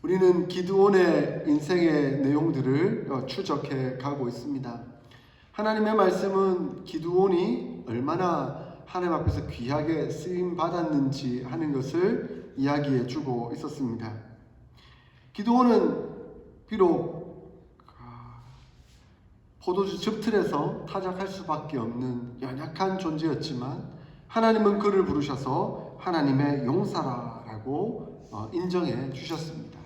우리는 기드온의 인생의 내용들을 추적해 가고 있습니다. 하나님의 말씀은 기드온이 얼마나 하나님 앞에서 귀하게 쓰임 받았는지 하는 것을 이야기해 주고 있었습니다. 기드온은 비록 포도주 즙틀에서 타작할 수밖에 없는 연약한 존재였지만 하나님은 그를 부르셔서 하나님의 용사라고 인정해 주셨습니다.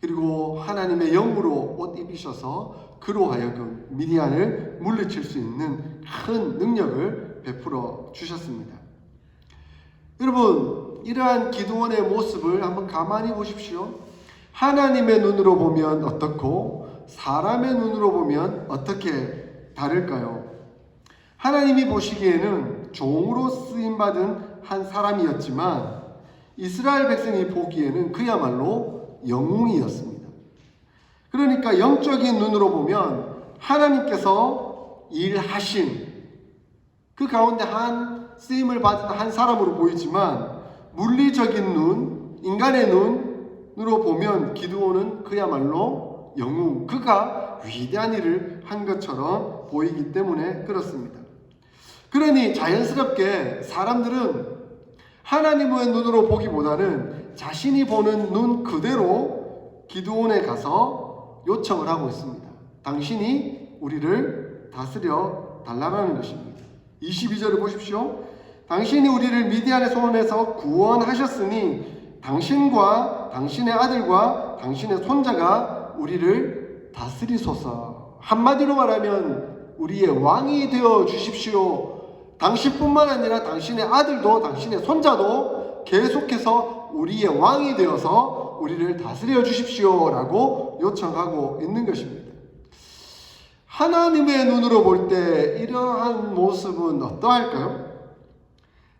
그리고 하나님의 영으로 옷 입히셔서 그로 하여금 미디안을 물리칠 수 있는 큰 능력을 베풀어 주셨습니다. 여러분, 이러한 기드온의 모습을 한번 가만히 보십시오. 하나님의 눈으로 보면 어떻고 사람의 눈으로 보면 어떻게 다를까요? 하나님이 보시기에는 종으로 쓰임받은 한 사람이었지만 이스라엘 백성이 보기에는 그야말로 영웅이었습니다. 그러니까 영적인 눈으로 보면 하나님께서 일하신 그 가운데 한 쓰임을 받은 한 사람으로 보이지만 물리적인 눈, 인간의 눈으로 보면 기드온은 그야말로 영웅, 그가 위대한 일을 한 것처럼 보이기 때문에 그렇습니다. 그러니 자연스럽게 사람들은 하나님의 눈으로 보기보다는 자신이 보는 눈 그대로 기드온에 가서 요청을 하고 있습니다. 당신이 우리를 다스려 달라는 것입니다. 22절을 보십시오. 당신이 우리를 미디안의 손에서 구원하셨으니 당신과 당신의 아들과 당신의 손자가 우리를 다스리소서. 한마디로 말하면 우리의 왕이 되어 주십시오. 당신뿐만 아니라 당신의 아들도 당신의 손자도 계속해서 우리의 왕이 되어서 우리를 다스려 주십시오 라고 요청하고 있는 것입니다. 하나님의 눈으로 볼 때 이러한 모습은 어떠할까요?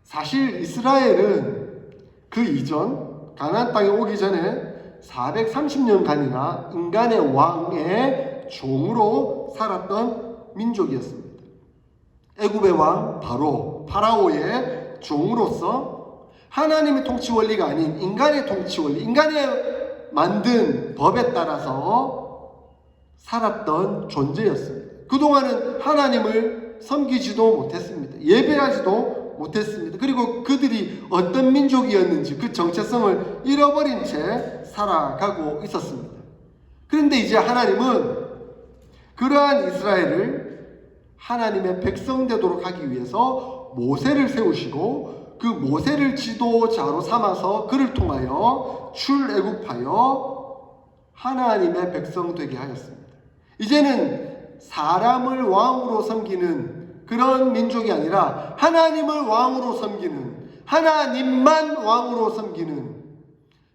사실 이스라엘은 그 이전 가나안 땅에 오기 전에 430년간이나 인간의 왕의 종으로 살았던 민족이었습니다. 애굽의 왕 파라오의 종으로서 하나님의 통치 원리가 아닌 인간의 통치 원리, 인간의 만든 법에 따라서 살았던 존재였습니다. 그동안은 하나님을 섬기지도 못했습니다. 예배하지도 못했습니다. 그리고 그들이 어떤 민족이었는지 그 정체성을 잃어버린 채 살아가고 있었습니다. 그런데 이제 하나님은 그러한 이스라엘을 하나님의 백성 되도록 하기 위해서 모세를 세우시고 그 모세를 지도자로 삼아서 그를 통하여 출애굽하여 하나님의 백성 되게 하였습니다. 이제는 사람을 왕으로 섬기는 그런 민족이 아니라 하나님을 왕으로 섬기는, 하나님만 왕으로 섬기는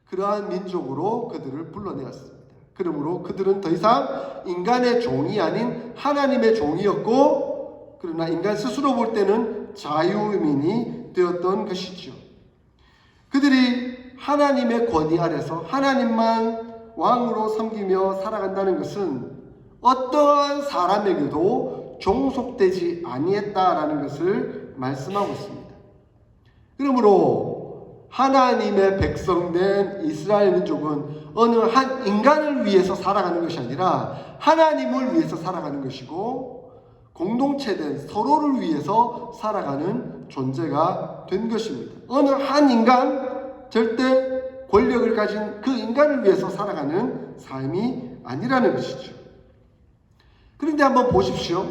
그러한 민족으로 그들을 불러내었습니다. 그러므로 그들은 더 이상 인간의 종이 아닌 하나님의 종이었고, 그러나 인간 스스로 볼 때는 자유민이 되었던 것이죠. 그들이 하나님의 권위 아래서 하나님만 왕으로 섬기며 살아간다는 것은 어떠한 사람에게도 종속되지 아니했다라는 것을 말씀하고 있습니다. 그러므로 하나님의 백성된 이스라엘 민족은 어느 한 인간을 위해서 살아가는 것이 아니라 하나님을 위해서 살아가는 것이고 공동체된 서로를 위해서 살아가는 존재가 된 것입니다. 어느 한 인간, 절대 권력을 가진 그 인간을 위해서 살아가는 삶이 아니라는 것이죠. 그런데 한번 보십시오.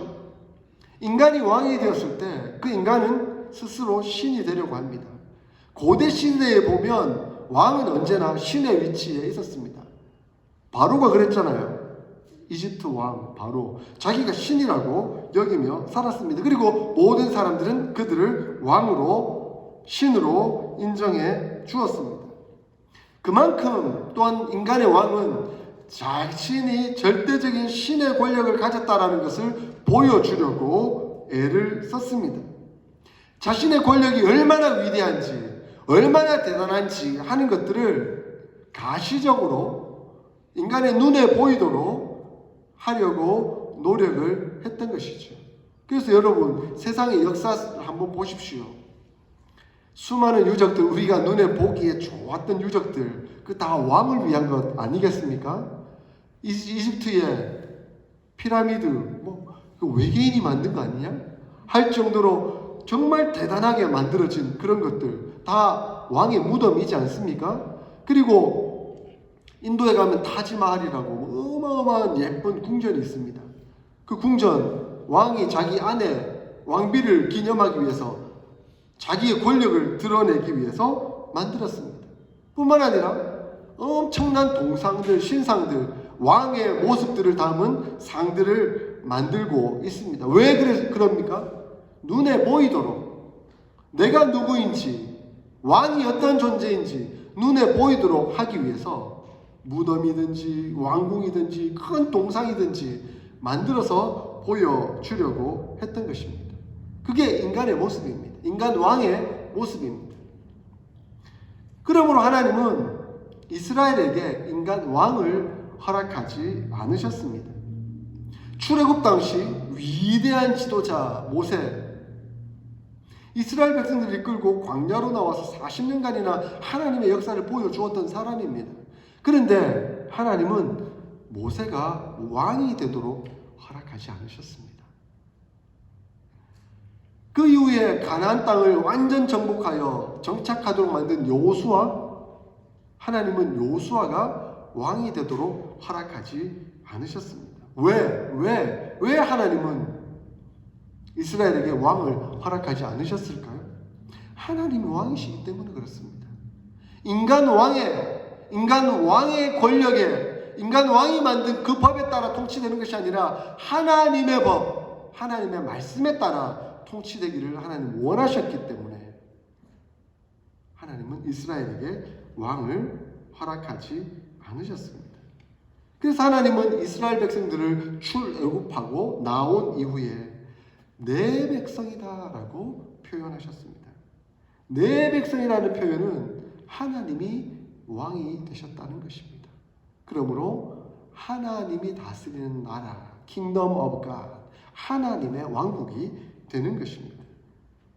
인간이 왕이 되었을 때 그 인간은 스스로 신이 되려고 합니다. 고대 시대에 보면 왕은 언제나 신의 위치에 있었습니다. 바로가 그랬잖아요. 이집트 왕 바로 자기가 신이라고 여기며 살았습니다. 그리고 모든 사람들은 그들을 왕으로 신으로 인정해 주었습니다. 그만큼 또한 인간의 왕은 자신이 절대적인 신의 권력을 가졌다라는 것을 보여주려고 애를 썼습니다. 자신의 권력이 얼마나 위대한지 얼마나 대단한지 하는 것들을 가시적으로 인간의 눈에 보이도록 하려고 노력을 했던 것이죠. 그래서 여러분, 세상의 역사를 한번 보십시오. 수많은 유적들, 우리가 눈에 보기에 좋았던 유적들, 그 다 왕을 위한 것 아니겠습니까? 이집트의 피라미드, 그 외계인이 만든 거 아니냐? 할 정도로 정말 대단하게 만들어진 그런 것들, 다 왕의 무덤이지 않습니까? 그리고 인도에 가면 타지마할이라고 어마어마한 예쁜 궁전이 있습니다. 그 궁전, 왕이 자기 아내 왕비를 기념하기 위해서, 자기의 권력을 드러내기 위해서 만들었습니다. 뿐만 아니라 엄청난 동상들, 신상들, 왕의 모습들을 담은 상들을 만들고 있습니다. 왜 그럽니까? 눈에 보이도록, 내가 누구인지, 왕이 어떤 존재인지 눈에 보이도록 하기 위해서 무덤이든지 왕궁이든지 큰 동상이든지 만들어서 보여주려고 했던 것입니다. 그게 인간의 모습입니다. 인간 왕의 모습입니다. 그러므로 하나님은 이스라엘에게 인간 왕을 허락하지 않으셨습니다. 출애굽 당시 위대한 지도자 모세, 이스라엘 백성들을 이끌고 광야로 나와서 40년간이나 하나님의 역사를 보여주었던 사람입니다. 그런데 하나님은 모세가 왕이 되도록 허락하지 않으셨습니다. 그 이후에 가나안 땅을 완전 정복하여 정착하도록 만든 여호수아, 하나님은 여호수아가 왕이 되도록 허락하지 않으셨습니다. 왜 하나님은 이스라엘에게 왕을 허락하지 않으셨을까요? 하나님이 왕이시기 때문에 그렇습니다. 인간 왕의 권력에, 인간 왕이 만든 그 법에 따라 통치되는 것이 아니라 하나님의 법, 하나님의 말씀에 따라 통치되기를 하나님 원하셨기 때문에 하나님은 이스라엘에게 왕을 허락하지 않으셨습니다. 그래서 하나님은 이스라엘 백성들을 출애굽하고 나온 이후에 내 백성이다 라고 표현하셨습니다. 내 백성이라는 표현은 하나님이 왕이 되셨다는 것입니다. 그러므로 하나님이 다스리는 나라, Kingdom of God, 하나님의 왕국이 되는 것입니다.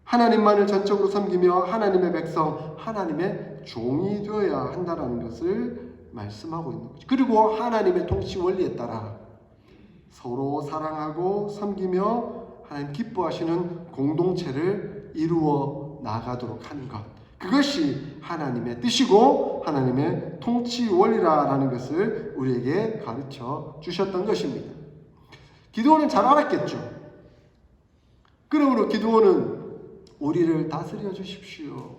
하나님만을 전적으로 섬기며 하나님의 백성, 하나님의 종이 되어야 한다는 것을 말씀하고 있는 거죠. 그리고 하나님의 통치 원리에 따라 서로 사랑하고 섬기며 하나님 기뻐하시는 공동체를 이루어 나가도록 하는 것, 그것이 하나님의 뜻이고 하나님의 통치 원리라는 것을 우리에게 가르쳐 주셨던 것입니다. 기드온은 잘 알았겠죠. 그러므로 기드온은 우리를 다스려 주십시오,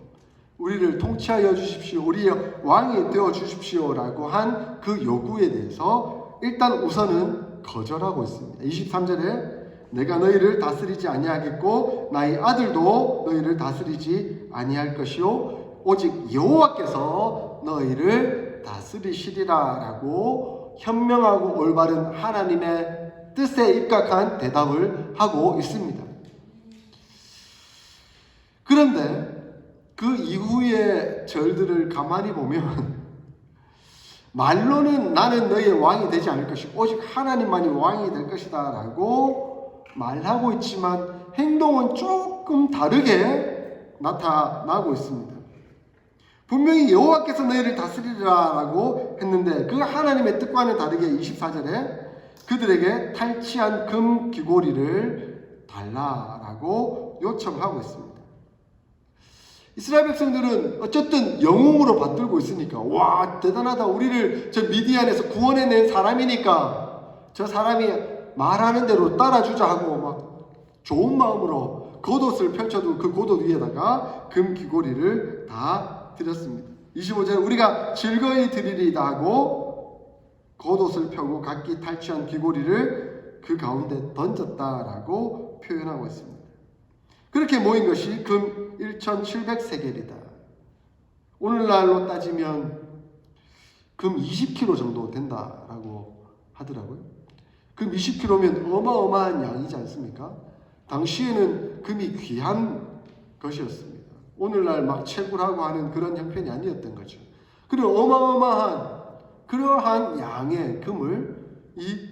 우리를 통치하여 주십시오, 우리의 왕이 되어 주십시오 라고 한 그 요구에 대해서 일단 우선은 거절하고 있습니다. 23절에 내가 너희를 다스리지 아니하겠고 나의 아들도 너희를 다스리지 아니할 것이요 오직 여호와께서 너희를 다스리시리라 라고 현명하고 올바른 하나님의 뜻에 입각한 대답을 하고 있습니다. 그런데 그 이후의 절들을 가만히 보면 말로는 나는 너희의 왕이 되지 않을 것이고 오직 하나님만이 왕이 될 것이다 라고 말하고 있지만 행동은 조금 다르게 나타나고 있습니다. 분명히 여호와께서 너희를 다스리리라 라고 했는데 그 하나님의 뜻과는 다르게 24절에 그들에게 탈취한 금 귀고리를 달라라고 요청하고 있습니다. 이스라엘 백성들은 어쨌든 영웅으로 받들고 있으니까 와 대단하다, 우리를 저 미디안에서 구원해낸 사람이니까 저 사람이 말하는 대로 따라주자 하고 막 좋은 마음으로 겉옷을 펼쳐도 그 겉옷 위에다가 금 귀고리를 다 드렸습니다. 25절에 우리가 즐거이 드리리다 하고 겉옷을 펴고 각기 탈취한 귀고리를 그 가운데 던졌다라고 표현하고 있습니다. 그렇게 모인 것이 금 1700세겔이다. 오늘날로 따지면 금 20kg 정도 된다라고 하더라고요. 금 20kg면 어마어마한 양이지 않습니까? 당시에는 금이 귀한 것이었습니다. 오늘날 막 채굴하고 하는 그런 형편이 아니었던 거죠. 그리고 어마어마한 그러한 양의 금을 이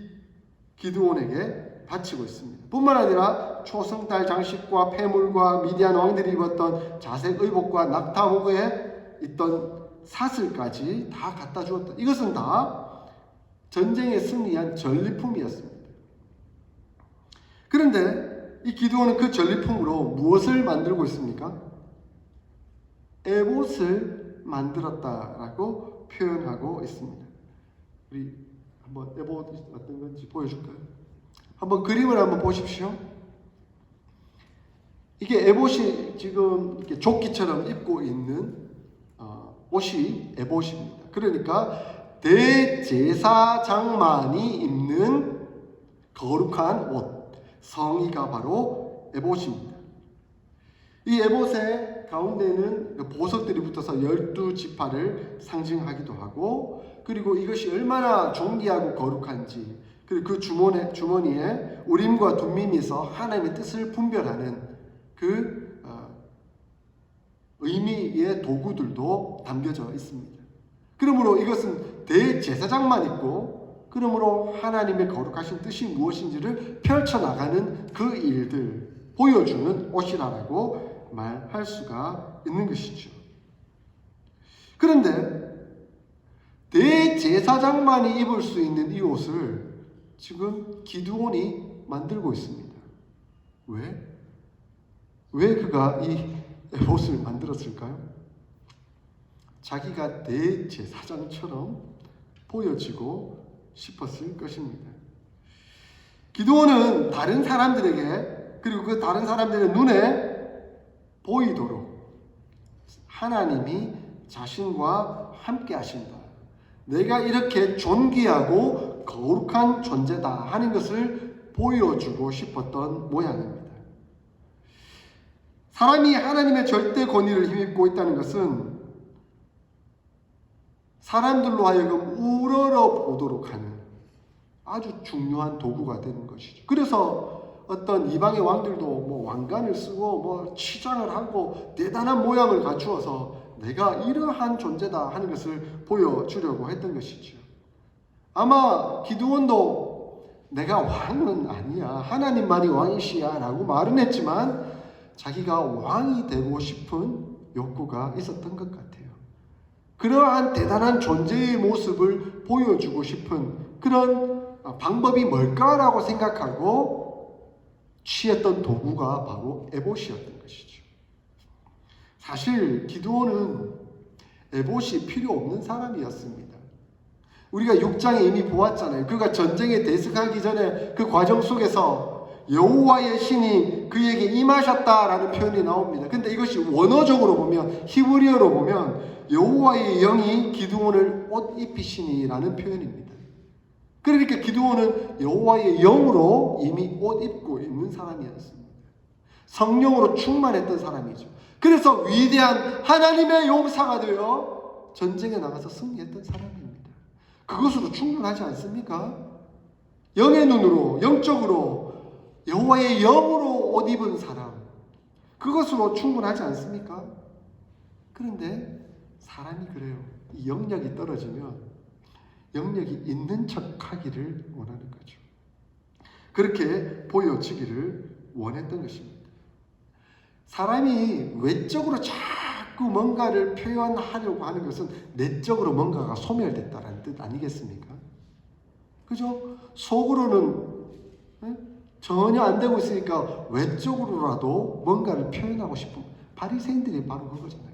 기드온에게 바치고 있습니다. 뿐만 아니라 초승달 장식과 폐물과 미디안 왕들이 입었던 자색 의복과 낙타목에 있던 사슬까지 다 갖다 주었다. 이것은 다 전쟁에 승리한 전리품이었습니다. 그런데 이 기드온은 그 전리품으로 무엇을 만들고 있습니까? 에봇을 만들었다라고 표현하고 있습니다. 우리 한번 에봇이 어떤 건지 보여줄까요? 한번 그림을 한번 보십시오. 이게 에봇이 지금 이렇게 조끼처럼 입고 있는 옷이 에봇입니다. 그러니까 대제사장만이 입는 거룩한 옷, 성의가 바로 에봇입니다. 이 에봇의 가운데는 보석들이 붙어서 12지파를 상징하기도 하고, 그리고 이것이 얼마나 존귀하고 거룩한지, 그리고 그 주머니에 우림과 둠밈이 있어 하나님의 뜻을 분별하는 그 의미의 도구들도 담겨져 있습니다. 그러므로 이것은 대제사장만 있고, 그러므로 하나님의 거룩하신 뜻이 무엇인지를 펼쳐나가는 그 일들 보여주는 옷이라고 말할 수가 있는 것이죠. 그런데 대제사장만이 입을 수 있는 이 옷을 지금 기드온이 만들고 있습니다. 왜? 왜 그가 이 옷을 만들었을까요? 자기가 대제사장처럼 보여지고 싶었을 것입니다. 기드온은 다른 사람들에게, 그리고 그 다른 사람들의 눈에 보이도록 하나님이 자신과 함께 하신다, 내가 이렇게 존귀하고 거룩한 존재다 하는 것을 보여주고 싶었던 모양입니다. 사람이 하나님의 절대 권위를 힘입고 있다는 것은 사람들로 하여금 우러러 보도록 하는 아주 중요한 도구가 되는 것이죠. 그래서 어떤 이방의 왕들도 왕관을 쓰고 치장을 하고 대단한 모양을 갖추어서 내가 이러한 존재다 하는 것을 보여주려고 했던 것이죠. 아마 기드온도 내가 왕은 아니야, 하나님만이 왕이시야 라고 말은 했지만 자기가 왕이 되고 싶은 욕구가 있었던 것 같아요. 그러한 대단한 존재의 모습을 보여주고 싶은 그런 방법이 뭘까라고 생각하고 취했던 도구가 바로 에봇이었던 것이죠. 사실 기드온은 에봇이 필요 없는 사람이었습니다. 우리가 6장에 이미 보았잖아요. 그가 전쟁에 대승하기 전에 그 과정 속에서 여호와의 신이 그에게 임하셨다라는 표현이 나옵니다. 근데 이것이 원어적으로 보면, 히브리어로 보면 여호와의 영이 기드온을 옷 입히시니라는 표현입니다. 그러니까 기드온은 여호와의 영으로 이미 옷 입고 있는 사람이었습니다. 성령으로 충만했던 사람이죠. 그래서 위대한 하나님의 용사가 되어 전쟁에 나가서 승리했던 사람입니다. 그것으로 충분하지 않습니까? 영의 눈으로, 영적으로 여호와의 영으로 옷 입은 사람, 그것으로 충분하지 않습니까? 그런데 사람이 그래요. 이 영역이 떨어지면 영역이 있는 척하기를 원하는 거죠. 그렇게 보여지기를 원했던 것입니다. 사람이 외적으로 자꾸 뭔가를 표현하려고 하는 것은 내적으로 뭔가가 소멸됐다는 뜻 아니겠습니까? 그죠? 속으로는 전혀 안 되고 있으니까 외적으로라도 뭔가를 표현하고 싶은, 바리새인들이 바로 그거잖아요.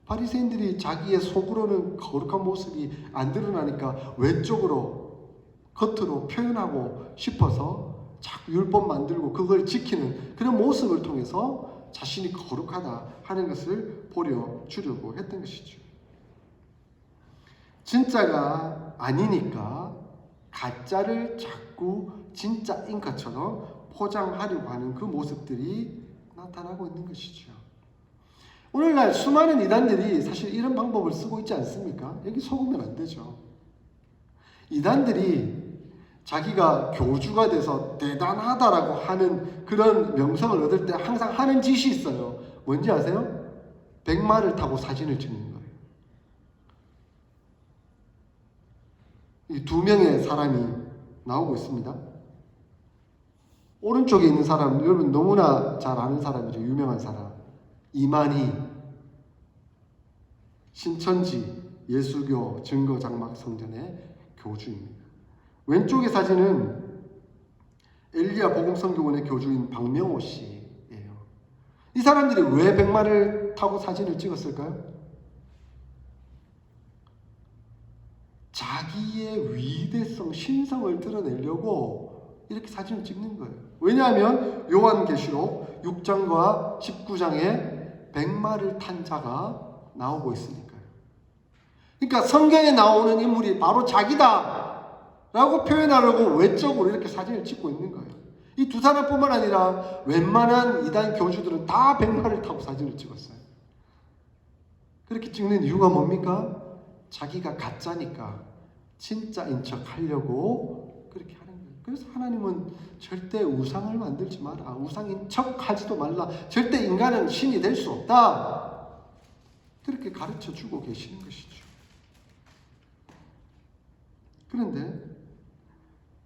바리새인들이 자기의 속으로는 거룩한 모습이 안 드러나니까 외적으로, 겉으로 표현하고 싶어서 자꾸 율법 만들고 그걸 지키는 그런 모습을 통해서 자신이 거룩하다 하는 것을 보여주려고 했던 것이죠. 진짜가 아니니까 가짜를 자꾸 진짜인 것처럼 포장하려고 하는 그 모습들이 나타나고 있는 것이죠. 오늘날 수많은 이단들이 사실 이런 방법을 쓰고 있지 않습니까? 여기 속으면 안 되죠. 이단들이 자기가 교주가 돼서 대단하다라고 하는 그런 명성을 얻을 때 항상 하는 짓이 있어요. 뭔지 아세요? 백마를 타고 사진을 찍는 거예요. 이 두 명의 사람이 나오고 있습니다. 오른쪽에 있는 사람, 여러분 너무나 잘 아는 사람이죠. 유명한 사람. 이만희, 신천지 예수교 증거장막성전의 교주입니다. 왼쪽의 사진은 엘리야 복음선교원의 교주인 박명호 씨예요. 이 사람들이 왜 백마를 타고 사진을 찍었을까요? 자기의 위대성, 신성을 드러내려고 이렇게 사진을 찍는 거예요. 왜냐하면 요한계시록 6장과 19장에 백마를 탄 자가 나오고 있으니까요. 그러니까 성경에 나오는 인물이 바로 자기다 라고 표현하려고 외적으로 이렇게 사진을 찍고 있는 거예요. 이 두 사람뿐만 아니라 웬만한 이단 교주들은 다 백마를 타고 사진을 찍었어요. 그렇게 찍는 이유가 뭡니까? 자기가 가짜니까 진짜인 척 하려고 그렇게 하는 거예요. 그래서 하나님은 절대 우상을 만들지 마라. 우상인 척 하지도 말라. 절대 인간은 신이 될 수 없다. 그렇게 가르쳐 주고 계시는 것이죠. 그런데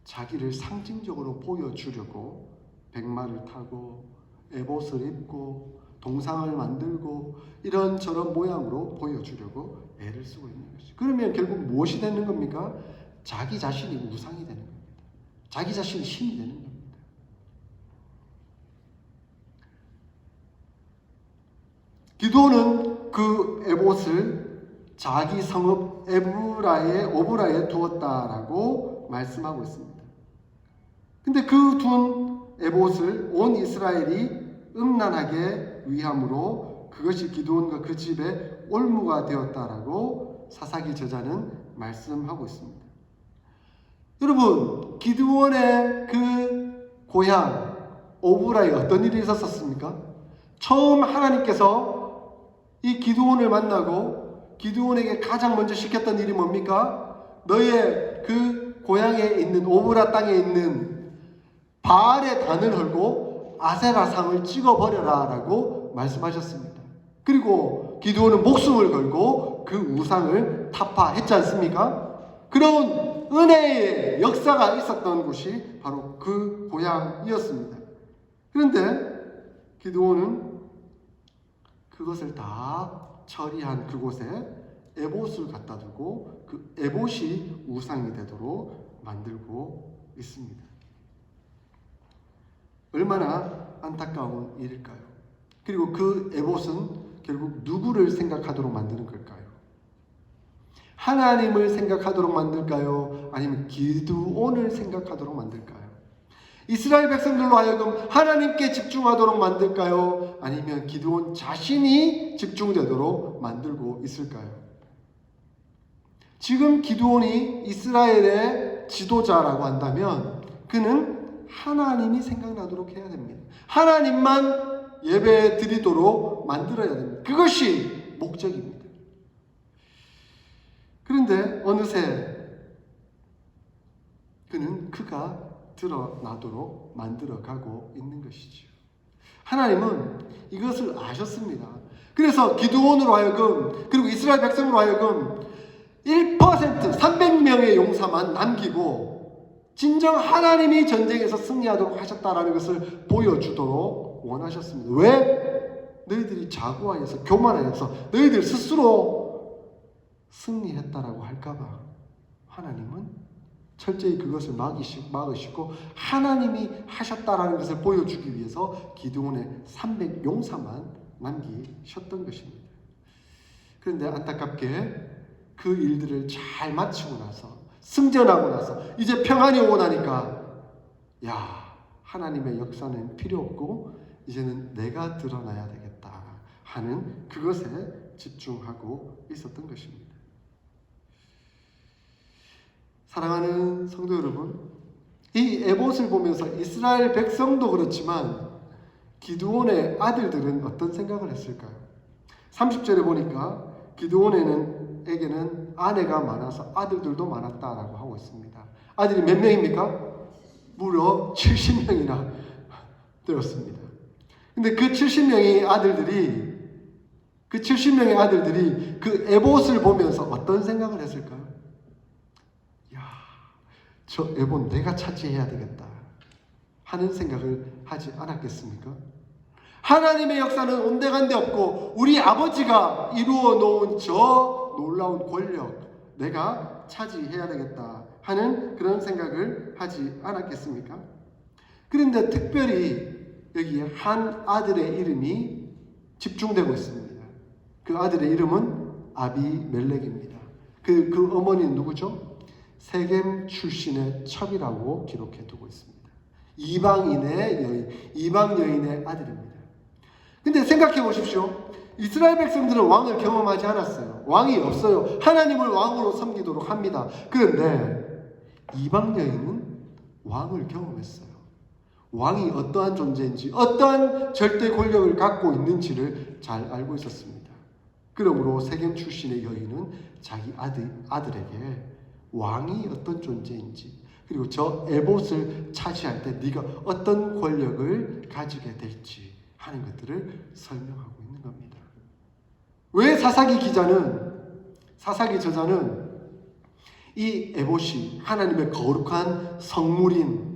자기를 상징적으로 보여주려고 백마를 타고 에봇을 입고 동상을 만들고 이런저런 모양으로 보여주려고 애를 쓰고 있는 것이죠. 그러면 결국 무엇이 되는 겁니까? 자기 자신이 우상이 되는 겁니다. 자기 자신이 신이 되는 겁니다. 기도는 그 에봇을 자기 성읍 오브라에 두었다라고 말씀하고 있습니다. 근데 그 둔 에봇을 온 이스라엘이 음란하게 위함으로 그것이 기드온과 그 집의 올무가 되었다라고 사사기 저자는 말씀하고 있습니다. 여러분, 기드온의 그 고향 오브라에 어떤 일이 있었습니까? 처음 하나님께서 이 기드온을 만나고 기드온에게 가장 먼저 시켰던 일이 뭡니까? 너의 그 고향에 있는 오브라 땅에 있는 바알의 단을 헐고 아세라상을 찍어버려라 라고 말씀하셨습니다. 그리고 기드온은 목숨을 걸고 그 우상을 타파했지 않습니까? 그런 은혜의 역사가 있었던 곳이 바로 그 고향이었습니다. 그런데 기드온은 그것을 다 처리한 그곳에 에봇을 갖다 두고 그 에봇이 우상이 되도록 만들고 있습니다. 얼마나 안타까운 일일까요? 그리고 그 에봇은 결국 누구를 생각하도록 만드는 걸까요? 하나님을 생각하도록 만들까요? 아니면 기드온을 생각하도록 만들까요? 이스라엘 백성들로 하여금 하나님께 집중하도록 만들까요? 아니면 기드온 자신이 집중되도록 만들고 있을까요? 지금 기드온이 이스라엘의 지도자라고 한다면 그는 하나님이 생각나도록 해야 됩니다. 하나님만 예배 드리도록 만들어야 됩니다. 그것이 목적입니다. 그런데 어느새 그는 그가 드러나도록 만들어가고 있는 것이죠. 하나님은 이것을 아셨습니다. 그래서 기드온으로 하여금 그리고 이스라엘 백성으로 하여금 1% 300명의 용사만 남기고 진정 하나님이 전쟁에서 승리하도록 하셨다라는 것을 보여주도록 원하셨습니다. 왜? 너희들이 자고하여서 교만하여서 너희들 스스로 승리했다라고 할까봐 하나님은 철저히 그것을 막으시고 하나님이 하셨다라는 것을 보여주기 위해서 기드온의 300용사만 남기셨던 것입니다. 그런데 안타깝게 그 일들을 잘 마치고 나서 승전하고 나서 이제 평안이 오고 나니까 하나님의 역사는 필요 없고 이제는 내가 드러나야 되겠다 하는 그것에 집중하고 있었던 것입니다. 사랑하는 성도 여러분, 이 에봇을 보면서 이스라엘 백성도 그렇지만 기드온의 아들들은 어떤 생각을 했을까요? 30절에 보니까 기드온에게는 아내가 많아서 아들들도 많았다라고 하고 있습니다. 아들이 몇 명입니까? 무려 70명이나 되었습니다. 근데 그 70명의 아들들이 그 에봇을 보면서 어떤 생각을 했을까요? 저 에봇 내가 차지해야 되겠다 하는 생각을 하지 않았겠습니까? 하나님의 역사는 온데간데 없고 우리 아버지가 이루어 놓은 저 놀라운 권력 내가 차지해야 되겠다 하는 그런 생각을 하지 않았겠습니까? 그런데 특별히 여기에 한 아들의 이름이 집중되고 있습니다. 그 아들의 이름은 아비멜렉입니다. 그 어머니는 누구죠? 세겜 출신의 첩이라고 기록해 두고 있습니다. 이방 여인의 아들입니다. 근데 생각해 보십시오. 이스라엘 백성들은 왕을 경험하지 않았어요. 왕이 없어요. 하나님을 왕으로 섬기도록 합니다. 그런데 이방 여인은 왕을 경험했어요. 왕이 어떠한 존재인지, 어떠한 절대 권력을 갖고 있는지를 잘 알고 있었습니다. 그러므로 세겜 출신의 여인은 자기 아들에게 왕이 어떤 존재인지, 그리고 저 에봇을 차지할 때 네가 어떤 권력을 가지게 될지 하는 것들을 설명하고 있는 겁니다. 왜 사사기 저자는 이 에봇이 하나님의 거룩한 성물인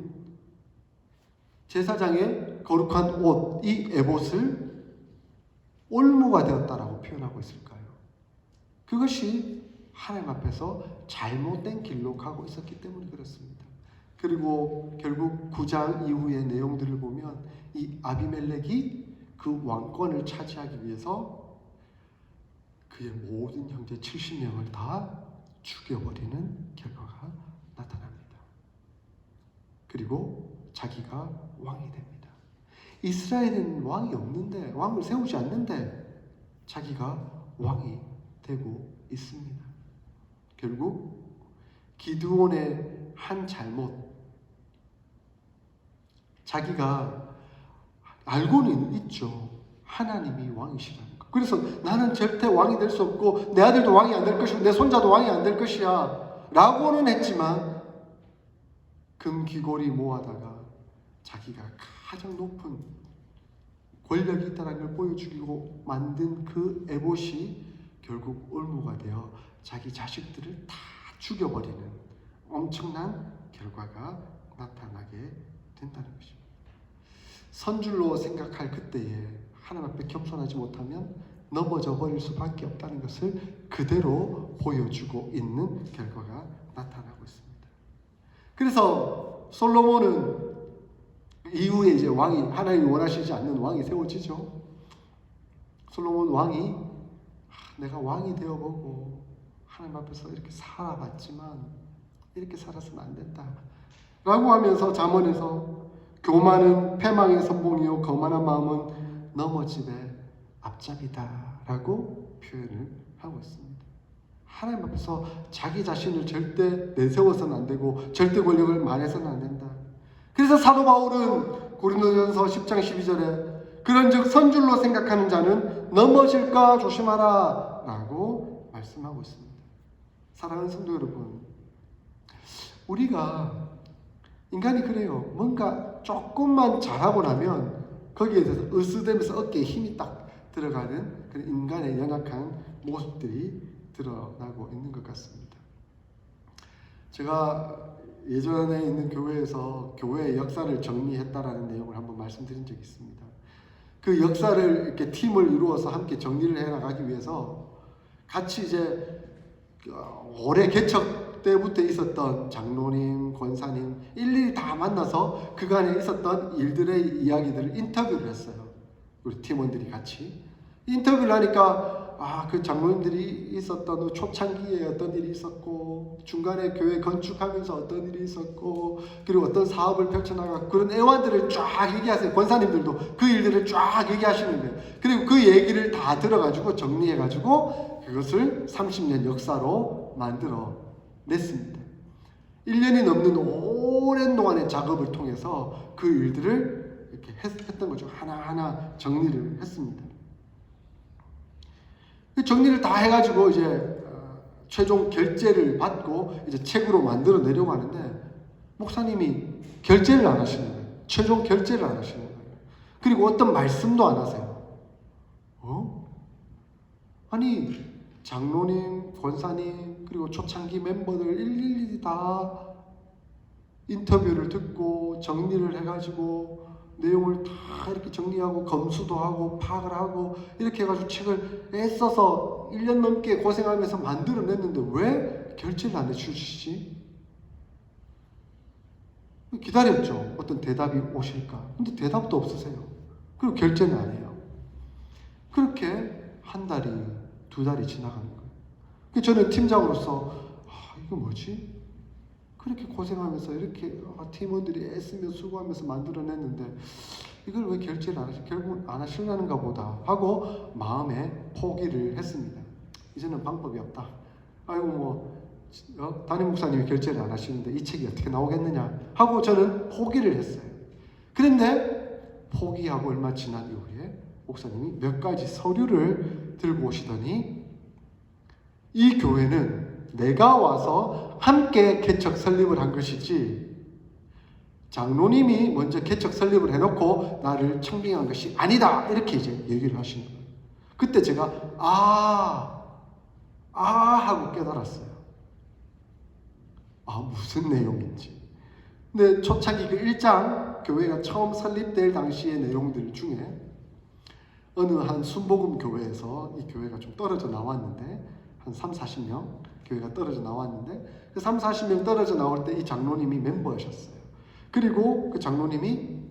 제사장의 거룩한 옷, 이 에봇을 올무가 되었다라고 표현하고 있을까요? 그것이 하나님 앞에서 잘못된 길로 가고 있었기 때문에 그렇습니다. 그리고 결국 9장 이후의 내용들을 보면 이 아비멜렉이 그 왕권을 차지하기 위해서 그의 모든 형제 70명을 다 죽여버리는 결과가 나타납니다. 그리고 자기가 왕이 됩니다. 이스라엘은 왕이 없는데, 왕을 세우지 않는데 자기가 왕이 되고 있습니다. 결국 기드온의 한 잘못, 자기가 알고는 있죠. 하나님이 왕이시라는 거. 그래서 나는 절대 왕이 될 수 없고 내 아들도 왕이 안 될 것이고 내 손자도 왕이 안 될 것이야 라고는 했지만 금귀고리 모아다가 자기가 가장 높은 권력이 있다는 걸 보여주고 만든 그 에봇이 결국 올무가 되어 자기 자식들을 다 죽여버리는 엄청난 결과가 나타나게 된다는 것입니다. 선줄로 생각할 그때에 하나님 앞에 겸손하지 못하면 넘어져 버릴 수밖에 없다는 것을 그대로 보여주고 있는 결과가 나타나고 있습니다. 그래서 솔로몬은 이후에 이제 왕이, 하나님이 원하시지 않는 왕이 세워지죠. 솔로몬 왕이 내가 왕이 되어보고 하나님 앞에서 이렇게 살아봤지만 이렇게 살아서는 안 된다 라고 하면서 잠언에서 교만은 패망의 선봉이요 거만한 마음은 넘어짐의 앞잡이다 라고 표현을 하고 있습니다. 하나님 앞에서 자기 자신을 절대 내세워서는 안 되고 절대 권력을 말해서는 안 된다. 그래서 사도 바울은 고린도전서 10장 12절에 그런즉 선줄로 생각하는 자는 넘어질까 조심하라 라고 말씀하고 있습니다. 사랑하는 성도 여러분, 우리가 인간이 그래요. 뭔가 조금만 잘하고 나면 거기에 대해서 으스대면서 어깨에 힘이 딱 들어가는 그런 인간의 연약한 모습들이 드러나고 있는 것 같습니다. 제가 예전에 있는 교회에서 교회의 역사를 정리했다라는 내용을 한번 말씀드린 적이 있습니다. 그 역사를 이렇게 팀을 이루어서 함께 정리를 해나가기 위해서 같이 이제 올해 개척 때부터 있었던 장로님, 권사님 일일이 다 만나서 그간에 있었던 일들의 이야기들을 인터뷰를 했어요. 우리 팀원들이 같이 인터뷰를 하니까 그 장로님들이 있었던 초창기에 어떤 일이 있었고 중간에 교회 건축하면서 어떤 일이 있었고 그리고 어떤 사업을 펼쳐나가고 그런 애환들을 쫙 얘기하세요. 권사님들도 그 일들을 쫙 얘기하시는 거예요. 그리고 그 얘기를 다 들어가지고 정리해가지고 그것을 30년 역사로 만들어 냈습니다. 1년이 넘는 오랜 동안의 작업을 통해서 그 일들을 이렇게 했던 거죠. 하나하나 정리를 했습니다. 그 정리를 다 해가지고 이제 최종 결제를 받고 이제 책으로 만들어 내려고 하는데 목사님이 결제를 안 하시는 거예요. 최종 결제를 안 하시는 거예요. 그리고 어떤 말씀도 안 하세요. 아니 장로님, 권사님, 그리고 초창기 멤버들 일일이 다 인터뷰를 듣고 정리를 해가지고 내용을 다 이렇게 정리하고 검수도 하고 파악을 하고 이렇게 해가지고 책을 애써서 1년 넘게 고생하면서 만들어냈는데 왜 결제를 안 해주시지? 기다렸죠. 어떤 대답이 오실까. 근데 대답도 없으세요. 그리고 결제는 안 해요. 그렇게 한 달이, 2달이 지나가는 거예요. 저는 팀장으로서 이거 뭐지? 그렇게 고생하면서 이렇게 팀원들이 애쓰며 수고하면서 만들어냈는데 이걸 왜 결제를 안 하시? 결국은 안 하시려는가 보다 하고 마음에 포기를 했습니다. 이제는 방법이 없다. 아이고 담임 목사님이 결제를 안 하시는데 이 책이 어떻게 나오겠느냐 하고 저는 포기를 했어요. 그런데 포기하고 얼마 지난 이후에 목사님이 몇 가지 서류를 들고 오시더니 이 교회는 내가 와서 함께 개척 설립을 한 것이지 장로님이 먼저 개척 설립을 해놓고 나를 청빙한 것이 아니다 이렇게 이제 얘기를 하시는 거예요. 그때 제가 하고 깨달았어요. 무슨 내용인지. 근데 초창기 그 1장 교회가 처음 설립될 당시의 내용들 중에 어느 한 순복음 교회에서 이 교회가 좀 떨어져 나왔는데 한 30-40명 교회가 떨어져 나왔는데 그 30-40명 떨어져 나올 때 이 장로님이 멤버셨어요. 그리고 그 장로님이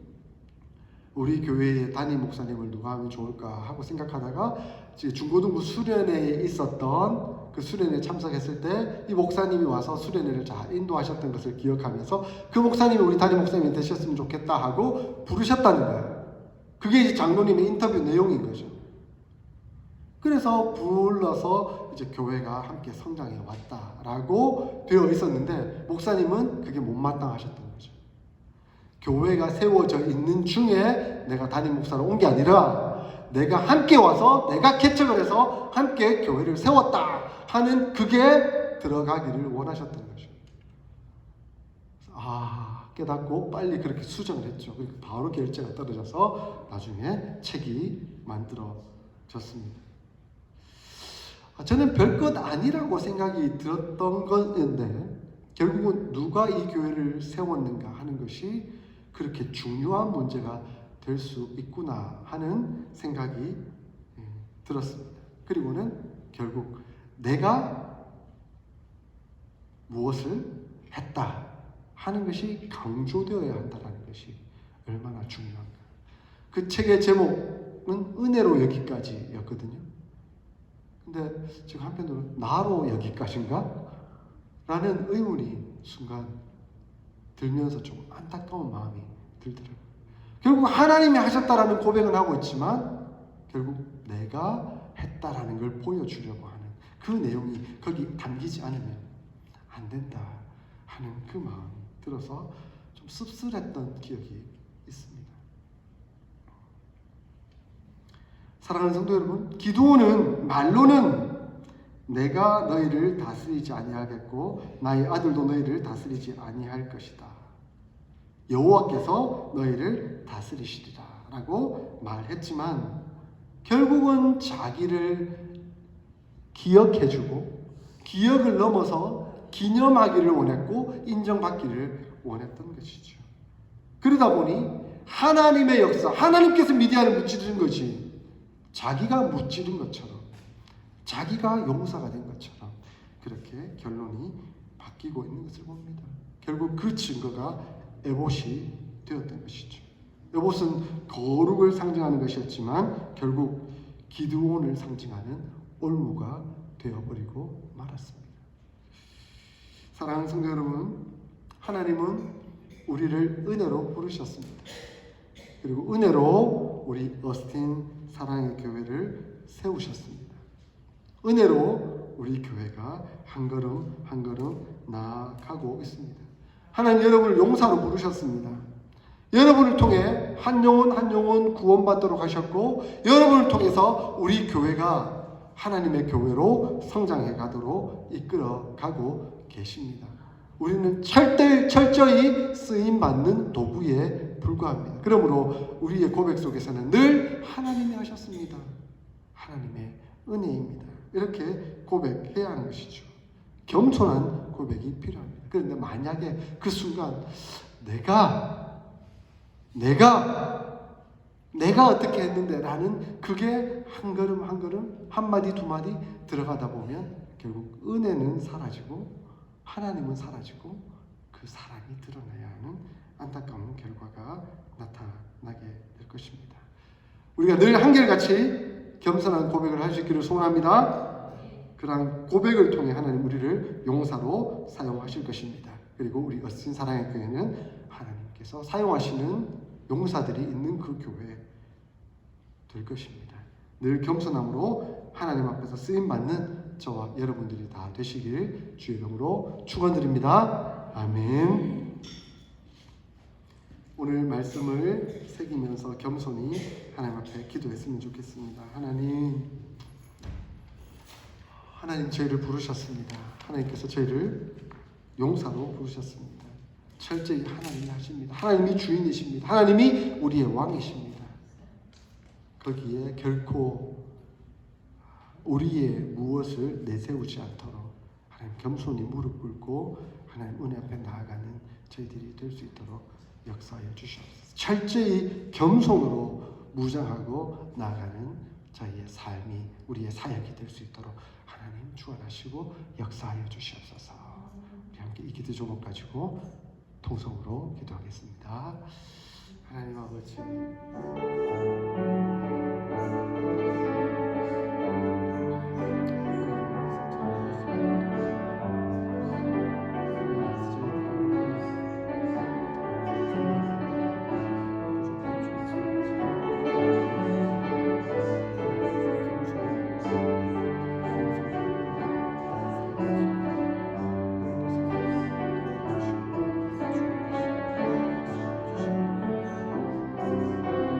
우리 교회의 담임 목사님을 누가 하면 좋을까 하고 생각하다가 중고등부 수련회에 있었던 그 수련회에 참석했을 때 이 목사님이 와서 수련회를 잘 인도하셨던 것을 기억하면서 그 목사님이 우리 담임 목사님이 되셨으면 좋겠다 하고 부르셨다는 거예요. 그게 이제 장로님의 인터뷰 내용인 거죠. 그래서 불러서 이제 교회가 함께 성장해 왔다라고 되어 있었는데 목사님은 그게 못마땅하셨던 거죠. 교회가 세워져 있는 중에 내가 담임 목사로 온 게 아니라 내가 함께 와서 내가 개척을 해서 함께 교회를 세웠다 하는 그게 들어가기를 원하셨던 거죠. 깨닫고 빨리 그렇게 수정을 했죠. 그리고 바로 결제가 떨어져서 나중에 책이 만들어졌습니다. 저는 별것 아니라고 생각이 들었던 건데 결국은 누가 이 교회를 세웠는가 하는 것이 그렇게 중요한 문제가 될 수 있구나 하는 생각이 들었습니다. 그리고는 결국 내가 무엇을 했다 하는 것이 강조되어야 한다는 것이 얼마나 중요한가. 그 책의 제목은 은혜로 여기까지였거든요. 근데 지금 한편으로 나로 여기까지인가? 라는 의문이 순간 들면서 조금 안타까운 마음이 들더라고요. 결국 하나님이 하셨다라는 고백은 하고 있지만 결국 내가 했다라는 걸 보여주려고 하는 그 내용이 거기 담기지 않으면 안 된다 하는 그 마음이 들어서 좀 씁쓸했던 기억이 있습니다. 사랑하는 성도 여러분, 기드온은 말로는 내가 너희를 다스리지 아니하겠고 나의 아들도 너희를 다스리지 아니할 것이다. 여호와께서 너희를 다스리시리라 라고 말했지만 결국은 자기를 기억해주고 기억을 넘어서 기념하기를 원했고 인정받기를 원했던 것이죠. 그러다 보니 하나님의 역사, 하나님께서 미디안을 무찌르는 것이 자기가 무찌른 것처럼 자기가 용사가 된 것처럼 그렇게 결론이 바뀌고 있는 것을 봅니다. 결국 그 증거가 에봇이 되었던 것이죠. 에봇은 거룩을 상징하는 것이었지만 결국 기드온을 상징하는 올무가 되어버리고 말았습니다. 사랑하는 성도 여러분, 하나님은 우리를 은혜로 부르셨습니다. 그리고 은혜로 우리 어스틴 사랑의 교회를 세우셨습니다. 은혜로 우리 교회가 한 걸음 한 걸음 나아가고 있습니다. 하나님 여러분을 용사로 부르셨습니다. 여러분을 통해 한 영혼 한 영혼 구원받도록 하셨고 여러분을 통해서 우리 교회가 하나님의 교회로 성장해 가도록 이끌어 가고 계십니다. 우리는 철저히 쓰임받는 도구에 불과합니다. 그러므로 우리의 고백 속에서는 늘 하나님이 하셨습니다. 하나님의 은혜입니다. 이렇게 고백해야 하는 것이죠. 겸손한 고백이 필요합니다. 그런데 만약에 그 순간 내가 어떻게 했는데 라는 그게 한 걸음 한 걸음 한 마디 두 마디 들어가다 보면 결국 은혜는 사라지고 하나님은 사라지고 그 사랑이 드러나야 하는 안타까운 결과가 나타나게 될 것입니다. 우리가 늘 한결같이 겸손한 고백을 할 수 있기를 소원합니다. 그러한 고백을 통해 하나님 우리를 용사로 사용하실 것입니다. 그리고 우리 어스틴 사랑의 교회는 하나님께서 사용하시는 용사들이 있는 그 교회 될 것입니다. 늘 겸손함으로 하나님 앞에서 쓰임받는 저와 여러분들이 다 되시길 주의 이름으로 축원드립니다. 아멘. 오늘 말씀을 새기면서 겸손히 하나님 앞에 기도했으면 좋겠습니다. 하나님 저희를 부르셨습니다. 하나님께서 저희를 용사로 부르셨습니다. 철저히 하나님이 하십니다. 하나님이 주인이십니다. 하나님이 우리의 왕이십니다. 거기에 결코 우리의 무엇을 내세우지 않도록 하나님 겸손히 무릎 꿇고 하나님 은혜 앞에 나아가는 저희들이 될 수 있도록 역사하여 주시옵소서. 철저히 겸손으로 무장하고 나아가는 저희의 삶이 우리의 사역이 될 수 있도록 하나님 주관하시고 역사하여 주시옵소서. 우리 함께 이 기도 제목 가지고 통성으로 기도하겠습니다. 하나님 아버지